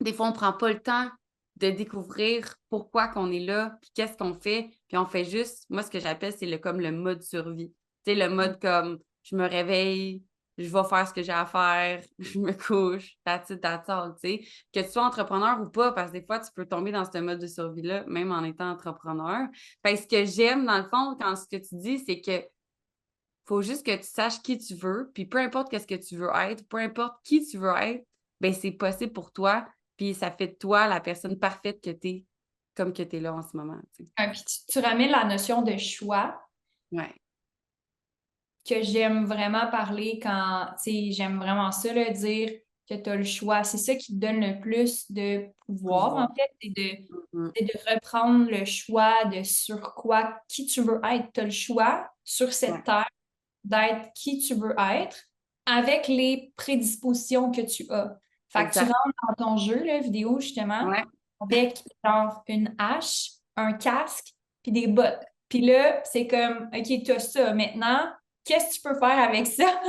des fois, on ne prend pas le temps de découvrir pourquoi qu'on est là, puis qu'est-ce qu'on fait, puis on fait juste, moi, ce que j'appelle, c'est comme le mode survie. Tu sais, le mode comme, je me réveille, je vais faire ce que j'ai à faire, je me couche, that's it, that's all, tu sais. Que tu sois entrepreneur ou pas, parce que des fois, tu peux tomber dans ce mode de survie-là, même en étant entrepreneur. Fait que ce que j'aime, dans le fond, quand ce que tu dis, c'est que faut juste que tu saches qui tu veux, puis peu importe qu'est-ce que tu veux être, peu importe qui tu veux être, ben c'est possible pour toi, puis ça fait de toi la personne parfaite que tu es, comme que tu es là en ce moment. Tu sais. Puis tu ramènes la notion de choix Ouais. que j'aime vraiment parler quand, tu sais, j'aime vraiment ça, là, dire que tu as le choix. C'est ça qui te donne le plus de pouvoir, en Pouvoir. fait, Mhm. c'est de reprendre le choix de sur quoi, qui tu veux être. Tu as le choix sur Ouais. cette terre d'être qui tu veux être avec les prédispositions que tu as. Fait que tu Exact. rentres dans ton jeu, là, vidéo, justement, Ouais. avec genre une hache, un casque, puis des bottes. Puis là, c'est comme, OK, tu as ça. Maintenant, qu'est-ce que tu peux faire avec ça?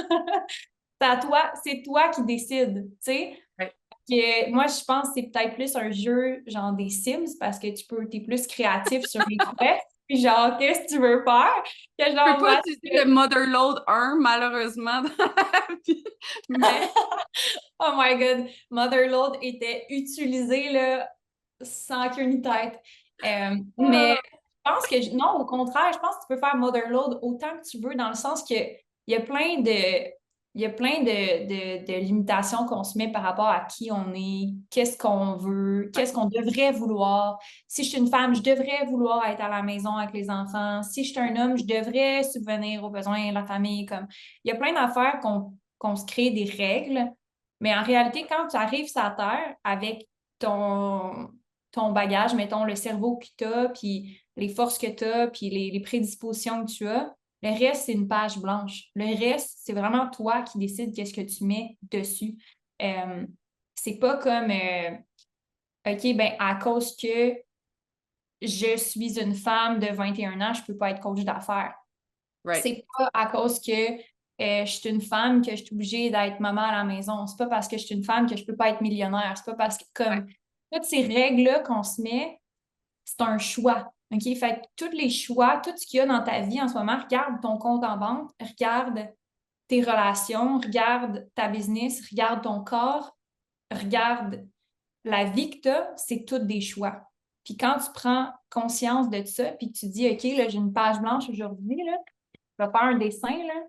C'est à toi, c'est toi qui décides, tu sais. Ouais. Moi, je pense que c'est peut-être plus un jeu genre des Sims parce que t'es plus créatif sur les quests. Puis genre, qu'est-ce que tu veux faire? Que Je peux genre, pas moi, utiliser le Motherload 1, malheureusement, dans la vie, mais oh my God, Motherload était utilisé là, sans queue ni tête. Mais je pense que, non, au contraire, je pense que tu peux faire Motherload autant que tu veux, dans le sens que il y a plein de, il y a plein de limitations qu'on se met par rapport à qui on est, qu'est-ce qu'on veut, ouais. qu'est-ce qu'on devrait vouloir. Si je suis une femme, je devrais vouloir être à la maison avec les enfants. Si je suis un homme, je devrais subvenir aux besoins de la famille. Comme... Il y a plein d'affaires qu'on se crée des règles, mais en réalité, quand tu arrives sur la Terre avec ton, ton bagage, mettons, le cerveau que tu as, puis les forces que tu as, puis les prédispositions que tu as, le reste, c'est une page blanche. Le reste, c'est vraiment toi qui décides qu'est-ce que tu mets dessus. Euh, c'est pas comme, OK, ben à cause que je suis une femme de 21 ans, je peux pas être coach d'affaires. Right. C'est pas à cause que je suis une femme que je suis obligée d'être maman à la maison. C'est pas parce que je suis une femme que je peux pas être millionnaire. C'est pas parce que, Ouais. comme, toutes ces règles-là qu'on se met, c'est un choix. OK? Fait que tous les choix, tout ce qu'il y a dans ta vie en ce moment, regarde ton compte en banque, regarde tes relations, regarde ta business, regarde ton corps, regarde la vie que tu as, c'est toutes des choix. Puis quand tu prends conscience de ça, puis que tu dis, OK, là, j'ai une page blanche aujourd'hui, là, je vais faire un dessin, là,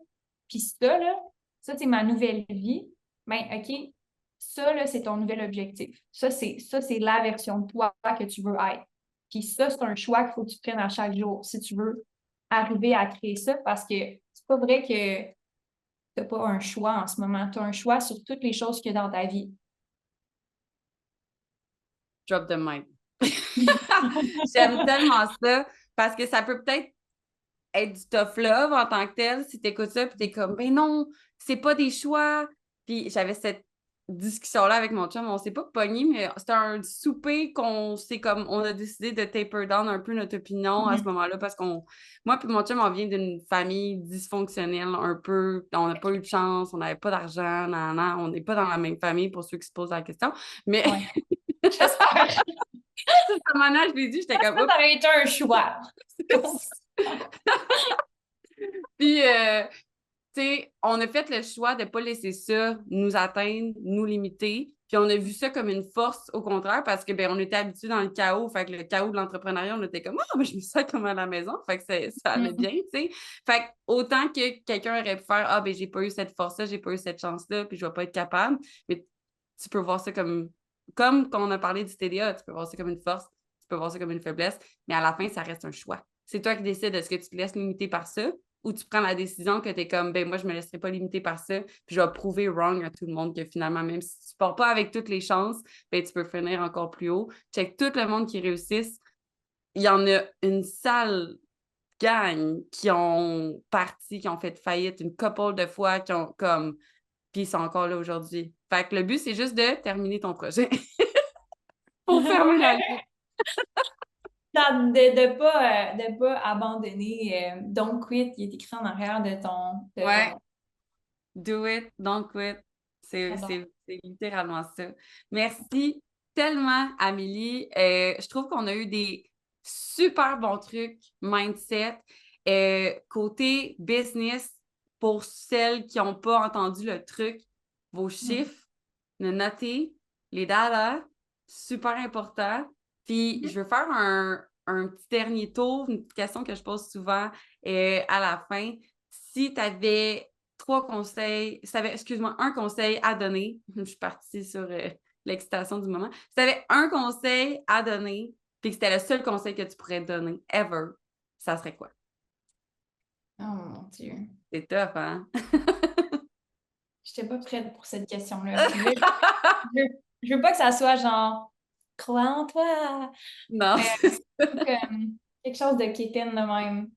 puis ça, c'est ma nouvelle vie. Ben, OK, ça, là, c'est ton nouvel objectif. Ça, c'est la version de toi que tu veux être. Puis ça, c'est un choix qu'il faut que tu prennes à chaque jour si tu veux arriver à créer ça, parce que c'est pas vrai que tu n'as pas un choix en ce moment. Tu as un choix sur toutes les choses qu'il y a dans ta vie. Drop the mic. J'aime tellement ça parce que ça peut peut-être être du tough love en tant que tel si t'écoutes ça puis t'es comme ben non, c'est pas des choix. Puis j'avais cette discussion-là avec mon chum, on s'est pas pogné, mais c'était un souper qu'on s'est comme on a décidé de taper down un peu notre opinion à ce moment-là parce qu'on moi puis mon chum on vient d'une famille dysfonctionnelle un peu, on n'a pas eu de chance, on n'avait pas d'argent, on n'est pas dans la même famille pour ceux qui se posent la question, mais Ouais. J'espère. à mon âge, je l'ai dit, j'étais comme Ça aurait été un choix. puis tu sais, on a fait le choix de ne pas laisser ça nous atteindre, nous limiter. Puis on a vu ça comme une force, au contraire, parce que ben on était habitués dans le chaos. Fait que le chaos de l'entrepreneuriat, on était comme ah, ben, je me sens comme à la maison. Fait que ça allait bien, tu sais. Fait que autant que quelqu'un aurait pu faire ah, ben j'ai pas eu cette force-là, j'ai pas eu cette chance-là, puis je vais pas être capable. Mais tu peux voir ça comme quand on a parlé du TDA, tu peux voir ça comme une force, tu peux voir ça comme une faiblesse, mais à la fin, ça reste un choix. C'est toi qui décides est-ce que tu te laisses limiter par ça ou tu prends la décision que tu es comme, ben moi, je me laisserai pas limiter par ça, puis je vais prouver wrong à tout le monde que finalement, même si tu pars pas avec toutes les chances, ben tu peux finir encore plus haut. Check tout le monde qui réussisse. Il y en a une sale gang qui ont parti, qui ont fait faillite une couple de fois, qui ont comme, puis ils sont encore là aujourd'hui. Fait que le but, c'est juste de terminer ton projet pour fermer la liste. De pas abandonner. Don't quit, il est écrit en arrière de Ouais, ton... do it, don't quit. J'adore. C'est littéralement ça. Merci tellement, Amélie. Je trouve qu'on a eu des super bons trucs mindset. Côté business, pour celles qui n'ont pas entendu le truc, vos chiffres, le noter, les data, super important. Puis, je veux faire un petit dernier tour, une petite question que je pose souvent à la fin. Si tu avais trois conseils, si tu avais, excuse-moi, un conseil à donner, je suis partie sur l'excitation du moment. Si tu avais un conseil à donner, puis que c'était le seul conseil que tu pourrais donner, ever, ça serait quoi? Oh mon Dieu. C'est tough, hein? Je n'étais pas prête pour cette question-là. Je veux pas que ça soit genre, crois en toi. Non, Euh, c'est ça. comme quelque chose de quétaine de même.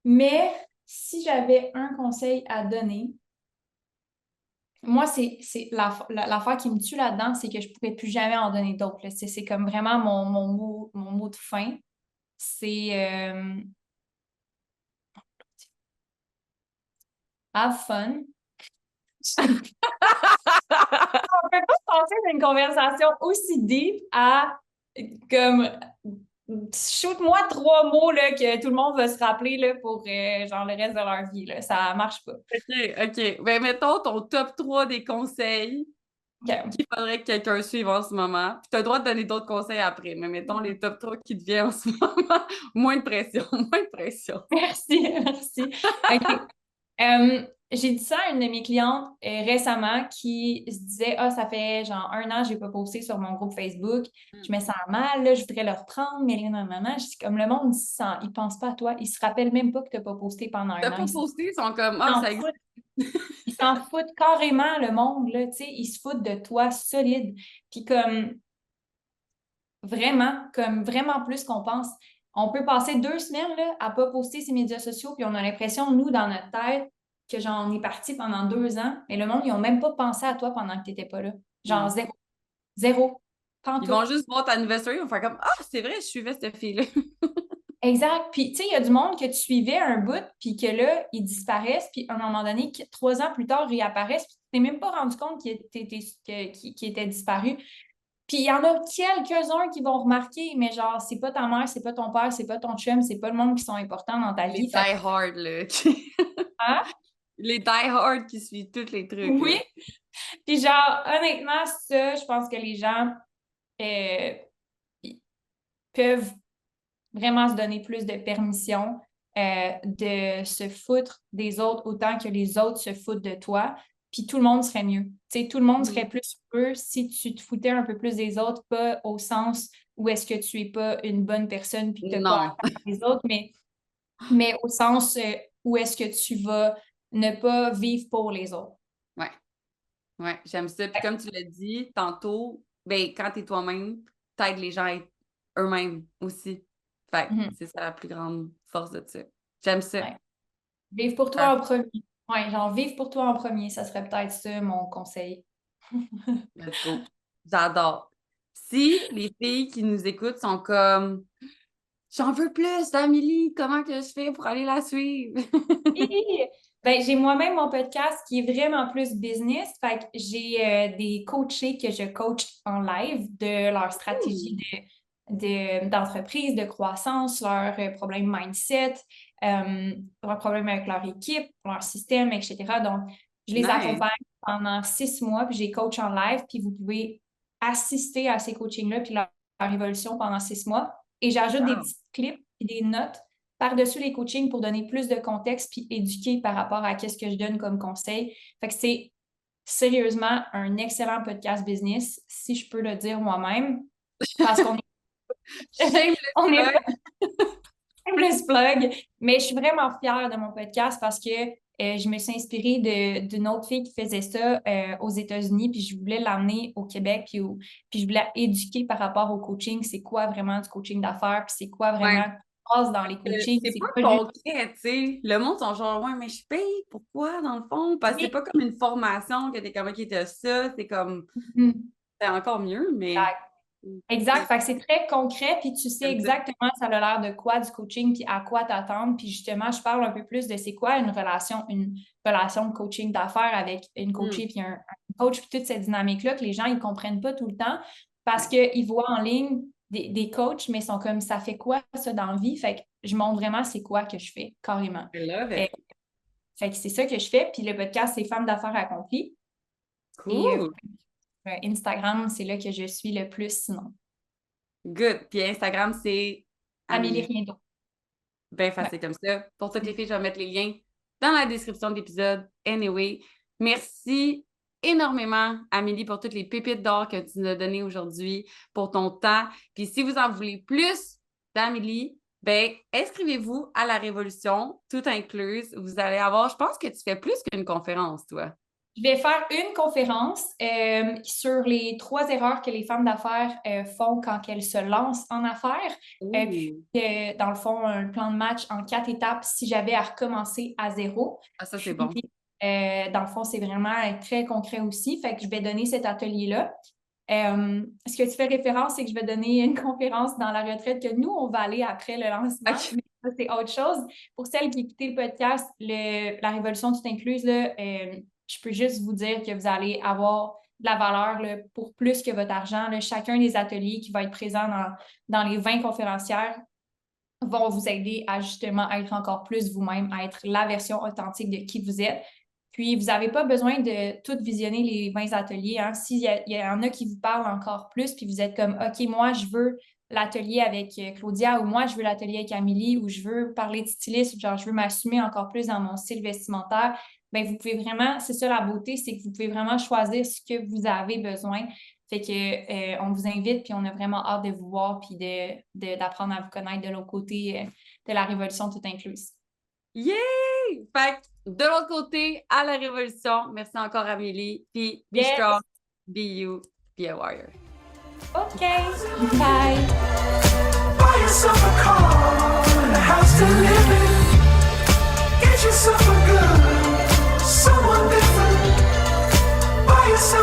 Mais si j'avais un conseil à donner, moi, c'est l'affaire qui me tue là-dedans, c'est que je ne pourrais plus jamais en donner d'autres. Là. C'est comme vraiment mon mot de fin. C'est have fun. On peut pas passer d'une conversation aussi deep à comme shoot-moi trois mots là, que tout le monde va se rappeler là, pour genre le reste de leur vie. Là. Ça marche pas. OK. Ben, mettons ton top 3 des conseils OK. qu'il faudrait que quelqu'un suive en ce moment. Puis tu as le droit de donner d'autres conseils après, mais mettons les top 3 qui te viennent en ce moment. Moins de pression, moins de pression. Merci, merci. OK. J'ai dit ça à une de mes clientes récemment qui se disait ah, ça fait genre 1 an que je n'ai pas posté sur mon groupe Facebook. Je me sens mal, là, je voudrais le reprendre, mais maman, je dis comme le monde, il pense pas à toi. Il se rappelle même pas que tu n'as pas posté pendant T'as 1 an. pas posté, ils sont comme Ils ah, s'en ça existe. foutent. Ils s'en foutent carrément, le monde, là, tu sais, ils se foutent de toi solide. Puis comme vraiment plus qu'on pense. On peut passer 2 semaines là, à pas poster ses médias sociaux, puis on a l'impression, nous, dans notre tête, que genre, on est parti pendant 2 ans, mais le monde, ils n'ont même pas pensé à toi pendant que tu n'étais pas là. Genre, Non. zéro. Zéro. Ils vont Pantoute. juste voir ta nouvelle story, ils vont faire comme ah, c'est vrai, je suivais cette fille-là. Exact. Puis, tu sais, il y a du monde que tu suivais un bout, puis que là, ils disparaissent, puis à un moment donné, 3 ans plus tard, ils réapparaissent, puis tu t'es même pas rendu compte qu'ils étaient disparus. Puis il y en a quelques-uns qui vont remarquer, mais genre, c'est pas ta mère, c'est pas ton père, c'est pas ton chum, c'est pas le monde qui sont importants dans ta Les vie. Fait que, die-hard, là. hein? Les die-hard qui suivent tous les trucs, là. Oui. Puis genre, honnêtement, ça, je pense que les gens ils peuvent vraiment se donner plus de permission de se foutre des autres autant que les autres se foutent de toi, puis tout le monde serait mieux. Tu sais, tout le monde serait plus heureux si tu te foutais un peu plus des autres, pas au sens où est-ce que tu es pas une bonne personne puis que tu n'as pas Non. à faire les autres, mais au sens où est-ce que tu vas ne pas vivre pour les autres. Ouais. Ouais, j'aime ça. Puis comme tu l'as dit tantôt, ben, quand tu es toi-même, t'aides les gens à être eux-mêmes aussi. Fait que c'est ça la plus grande force de ça. J'aime ça. Ouais. Vivre pour toi en premier. Ouais, genre vivre pour toi en premier, ça serait peut-être ça mon conseil. Let's go. J'adore. Si les filles qui nous écoutent sont comme j'en veux plus d'Amélie, comment que je fais pour aller la suivre? Ben, j'ai moi-même mon podcast qui est vraiment plus business. Fait que j'ai des coachés que je coach en live de leur stratégie d'entreprise, de croissance, leurs problèmes mindset, leurs problèmes avec leur équipe, leur système, etc. Donc, je les accompagne pendant 6 mois, puis je les coach en live, puis vous pouvez assister à ces coachings-là, puis leur évolution pendant 6 mois. Et j'ajoute des petits clips et des notes par-dessus les coachings pour donner plus de contexte puis éduquer par rapport à ce que je donne comme conseil. Fait que c'est sérieusement un excellent podcast business, si je peux le dire moi-même, parce qu'on est... on est shameless plug, mais je suis vraiment fière de mon podcast parce que je me suis inspirée d'une autre fille qui faisait ça aux États-Unis, puis je voulais l'emmener au Québec, puis je voulais éduquer par rapport au coaching, c'est quoi vraiment du coaching d'affaires, puis c'est quoi vraiment passe dans les coachings. C'est pas concret, tu sais. Le monde sont genre, ouais, mais je paye, pourquoi, dans le fond? Parce que c'est pas comme une formation que t'es comme, OK, t'as ça, c'est comme, c'est encore mieux, mais... Exact. Fait que c'est très concret, puis tu sais exactement ça a l'air de quoi du coaching, puis à quoi t'attendre. Puis justement, je parle un peu plus de c'est quoi une relation de coaching d'affaires avec une coachée puis un coach, puis toute cette dynamique-là que les gens, ils comprennent pas tout le temps parce qu'ils voient en ligne des coachs, mais ils sont comme, ça fait quoi ça dans la vie? Fait que je montre vraiment c'est quoi que je fais, carrément. I love it. Fait que c'est ça que je fais. Puis le podcast, c'est Femmes d'affaires accomplies. Cool. Et Instagram, c'est là que je suis le plus, sinon. Good. Puis Instagram, c'est Amélie Riendo. Bien facile comme ça. Pour toutes les filles, je vais mettre les liens dans la description de l'épisode. Anyway, merci énormément, Amélie, pour toutes les pépites d'or que tu nous as données aujourd'hui, pour ton temps. Puis si vous en voulez plus d'Amélie, ben inscrivez-vous à la Révolution, tout incluse. Vous allez avoir, je pense que tu fais plus qu'une conférence, toi. Je vais faire une conférence sur les 3 erreurs que les femmes d'affaires font quand elles se lancent en affaires. Puis, dans le fond, un plan de match en 4 étapes si j'avais à recommencer à zéro. Ah, ça, c'est bon. Dans le fond, c'est vraiment très concret aussi. Fait que je vais donner cet atelier-là. Ce que tu fais référence, c'est que je vais donner une conférence dans la retraite que nous, on va aller après le lancement. Okay. Mais ça, c'est autre chose. Pour celles qui écoutent le podcast, la Révolution tout incluse, là, je peux juste vous dire que vous allez avoir de la valeur là, pour plus que votre argent. Là. Chacun des ateliers qui va être présent dans les 20 conférencières vont vous aider à justement être encore plus vous-même, à être la version authentique de qui vous êtes. Puis, vous n'avez pas besoin de tout visionner les 20 ateliers. Hein. S'il y en a qui vous parlent encore plus, puis vous êtes comme, OK, moi, je veux l'atelier avec Claudia, ou moi, je veux l'atelier avec Amélie, ou je veux parler de stylisme, genre, je veux m'assumer encore plus dans mon style vestimentaire, bien, vous pouvez vraiment, c'est ça la beauté, c'est que vous pouvez vraiment choisir ce que vous avez besoin. Fait que on vous invite, puis on a vraiment hâte de vous voir, puis d'apprendre à vous connaître de l'autre côté de la Révolution tout incluse. Yay! Fait que de l'autre côté, à la Révolution, merci encore Amélie, puis be strong, be you, be a warrior. OK, bye! Buy yourself a car and a house to live in. Get yourself